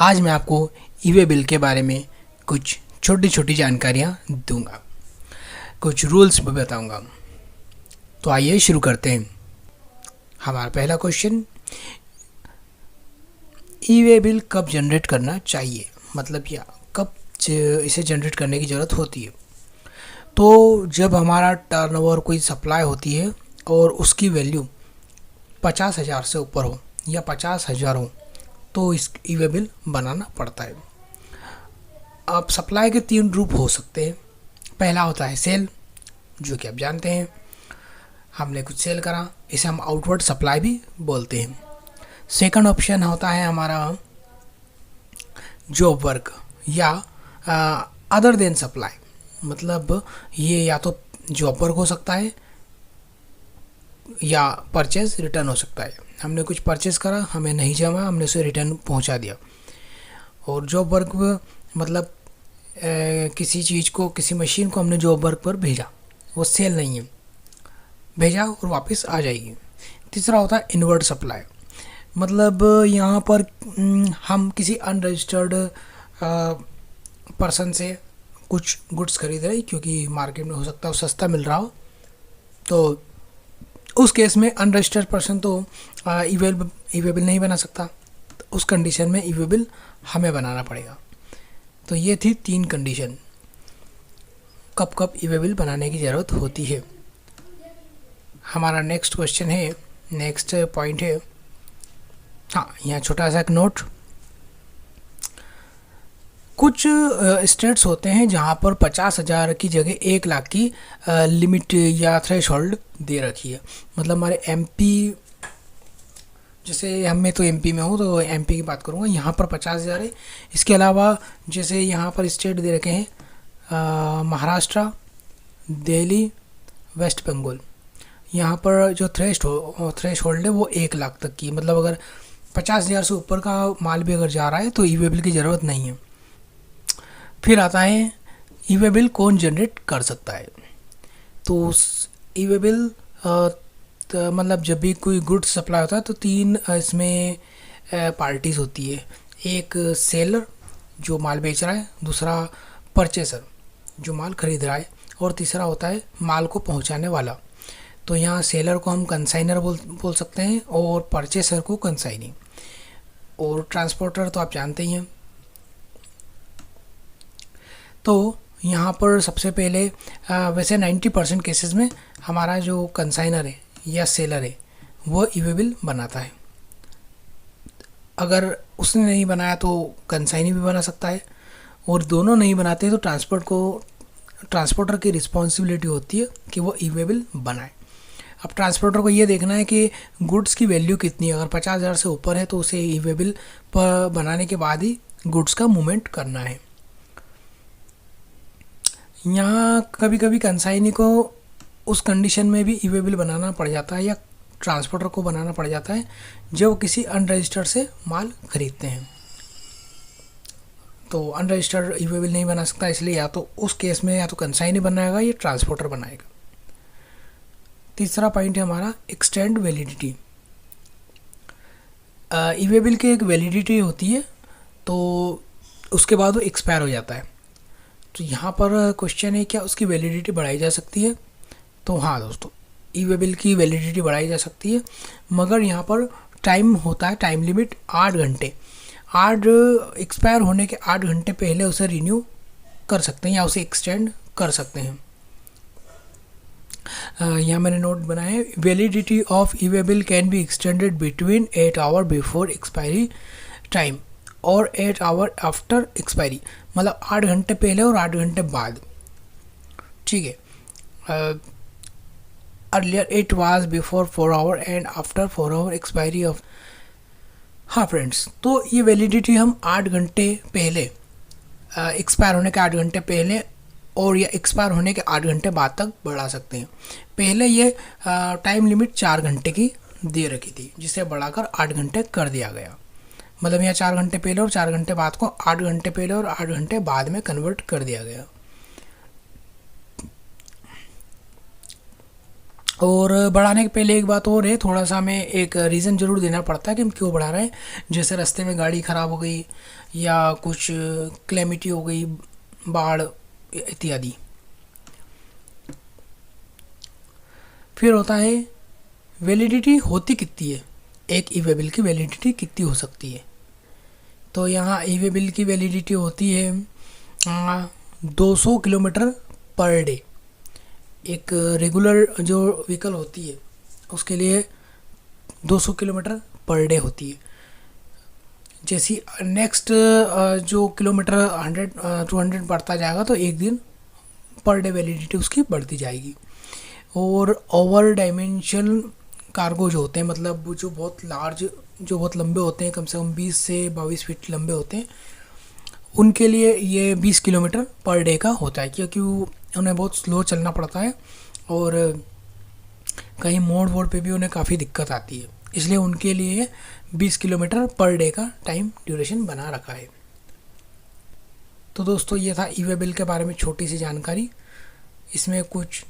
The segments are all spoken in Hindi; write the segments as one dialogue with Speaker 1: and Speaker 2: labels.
Speaker 1: आज मैं आपको ई-वे बिल के बारे में कुछ छोटी छोटी जानकारियाँ दूंगा, कुछ रूल्स भी बताऊंगा। तो आइए शुरू करते हैं। हमारा पहला क्वेश्चन, ई-वे बिल कब जनरेट करना चाहिए, मतलब या कब इसे जनरेट करने की ज़रूरत होती है। तो जब हमारा टर्नओवर कोई सप्लाई होती है और उसकी वैल्यू 50,000 से ऊपर हो या 50,000 हो तो इस ई-वे बिल बनाना पड़ता है। अब सप्लाई के 3 रूप हो सकते हैं। पहला होता है सेल, जो कि आप जानते हैं, हमने कुछ सेल करा, इसे हम आउटवर्ड सप्लाई भी बोलते हैं। सेकंड ऑप्शन होता है हमारा जॉब वर्क या अदर देन सप्लाई, मतलब ये या तो जॉब वर्क हो सकता है या परचेज रिटर्न हो सकता है। हमने कुछ परचेज करा, हमें नहीं जमा, हमने उसे रिटर्न पहुंचा दिया। और जॉब वर्क मतलब किसी चीज़ को, किसी मशीन को हमने जॉब वर्क पर भेजा, वो सेल नहीं है, भेजा और वापस आ जाएगी। तीसरा होता है इनवर्ड सप्लाई, मतलब यहाँ पर हम किसी अनरजिस्टर्ड पर्सन से कुछ गुड्स खरीद रहे, क्योंकि मार्केट में हो सकता है सस्ता मिल रहा हो, तो उस केस में अनरजिस्टर्ड पर्सन तो ई-वे बिल नहीं बना सकता। तो उस कंडीशन में ई-वे बिल हमें बनाना पड़ेगा। तो ये थी 3 कंडीशन, कब कब ई-वे बिल बनाने की ज़रूरत होती है। हमारा नेक्स्ट क्वेश्चन है, नेक्स्ट पॉइंट है, हाँ यहाँ छोटा सा एक नोट, कुछ स्टेट्स होते हैं जहाँ पर 50,000 की जगह 1 लाख की लिमिट या थ्रेशोल्ड दे रखी है। मतलब हमारे एमपी, जैसे हमें तो एमपी में हूँ तो एमपी की बात करूँगा, यहाँ पर 50,000 है। इसके अलावा जैसे यहाँ पर स्टेट दे रखे हैं महाराष्ट्र, दिल्ली, वेस्ट बंगाल, यहाँ पर जो थ्रेश होल्ड है वो 1 लाख तक की, मतलब अगर 50,000 से ऊपर का माल भी अगर जा रहा है तो ई-वे बिल की ज़रूरत नहीं है। फिर आता है ई-वे बिल कौन जनरेट कर सकता है। तो ई-वे बिल मतलब जब भी कोई गुड्स सप्लाई होता है तो 3 इसमें पार्टीज होती है। एक सेलर जो माल बेच रहा है, दूसरा परचेसर जो माल खरीद रहा है, और तीसरा होता है माल को पहुंचाने वाला। तो यहाँ सेलर को हम कंसाइनर बोल सकते हैं और परचेसर को कंसाइनी, और ट्रांसपोर्टर तो आप जानते ही हैं। तो यहाँ पर सबसे पहले वैसे 90% केसेस में हमारा जो कंसाइनर है या सेलर है वो ई-वे बिल बनाता है। अगर उसने नहीं बनाया तो कंसाइनी भी बना सकता है, और दोनों नहीं बनाते तो ट्रांसपोर्टर की रिस्पॉन्सिबिलिटी होती है कि वो ई-वे बिल बनाए। अब ट्रांसपोर्टर को ये देखना है कि गुड्स की वैल्यू कितनी है। अगर 50,000 से ऊपर है तो उसे ई-वे बिल बनाने के बाद ही गुड्स का मूवमेंट करना है। यहाँ कभी कभी कंसाइनी को उस कंडीशन में भी ई-वे बिल बनाना पड़ जाता है या ट्रांसपोर्टर को बनाना पड़ जाता है जब किसी अनरजिस्टर्ड से माल खरीदते हैं। तो अनरजिस्टर्ड ई-वे बिल नहीं बना सकता, इसलिए या तो उस केस में या तो कंसाइनी बनाएगा या ट्रांसपोर्टर बनाएगा। तीसरा पॉइंट है हमारा एक्सटेंड वैलिडिटी। ई-वे बिल की एक वैलिडिटी होती है, तो उसके बाद वो एक्सपायर हो जाता है। तो यहाँ पर क्वेश्चन है, क्या उसकी वैलिडिटी बढ़ाई जा सकती है। तो हाँ दोस्तों, ई-वे बिल की वैलिडिटी बढ़ाई जा सकती है, मगर यहाँ पर टाइम होता है, टाइम लिमिट 8 घंटे। एक्सपायर होने के 8 घंटे पहले उसे रिन्यू कर सकते हैं या उसे एक्सटेंड कर सकते हैं। यहाँ मैंने नोट बनाया है, validity of e-way bill can be extended between 8 hour before expiry time और 8 आवर आफ्टर एक्सपायरी, मतलब 8 घंटे पहले और 8 घंटे बाद। ठीक है, earlier it was before 4 hour and after 4 hour expiry of. हाँ फ्रेंड्स, तो ये वैलिडिटी हम 8 घंटे पहले, एक्सपायर होने के 8 घंटे पहले और या एक्सपायर होने के 8 घंटे बाद तक बढ़ा सकते हैं। पहले ये टाइम लिमिट 4 घंटे की दे रखी थी, जिसे बढ़ाकर 8 घंटे कर दिया गया। मतलब यहाँ 4 घंटे पहले और 4 घंटे बाद को 8 घंटे पहले और 8 घंटे बाद में कन्वर्ट कर दिया गया। और बढ़ाने के पहले एक बात और है, थोड़ा सा हमें एक रीज़न ज़रूर देना पड़ता है कि हम क्यों बढ़ा रहे हैं। जैसे रास्ते में गाड़ी ख़राब हो गई या कुछ क्लेमिटी हो गई, बाढ़ इत्यादि। फिर होता है वैलिडिटी होती कितनी है, एक ई वे बिल की वैलिडिटी कितनी हो सकती है। तो यहाँ ई वे बिल की वैलिडिटी होती है 200 किलोमीटर पर डे। एक रेगुलर जो व्हीकल होती है उसके लिए 200 किलोमीटर पर डे होती है। जैसी नेक्स्ट जो किलोमीटर 100 200 बढ़ता जाएगा तो एक दिन पर डे वैलिडिटी उसकी बढ़ती जाएगी। और ओवर डायमेंशन कार्गो जो होते हैं, मतलब वो जो बहुत लार्ज, जो बहुत लंबे होते हैं, कम से कम 20 से 22 फीट लंबे होते हैं, उनके लिए ये 20 किलोमीटर पर डे का होता है, क्योंकि उन्हें बहुत स्लो चलना पड़ता है और कहीं मोड़ वोड़ पे भी उन्हें काफ़ी दिक्कत आती है, इसलिए उनके लिए 20 किलोमीटर पर डे का टाइम ड्यूरेशन बना रखा है। तो दोस्तों ये था ई वे बिल के बारे में छोटी सी जानकारी। इसमें कुछ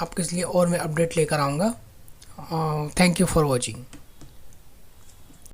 Speaker 1: आपके लिए और मैं अपडेट लेकर आऊँगा। Thank you for watching.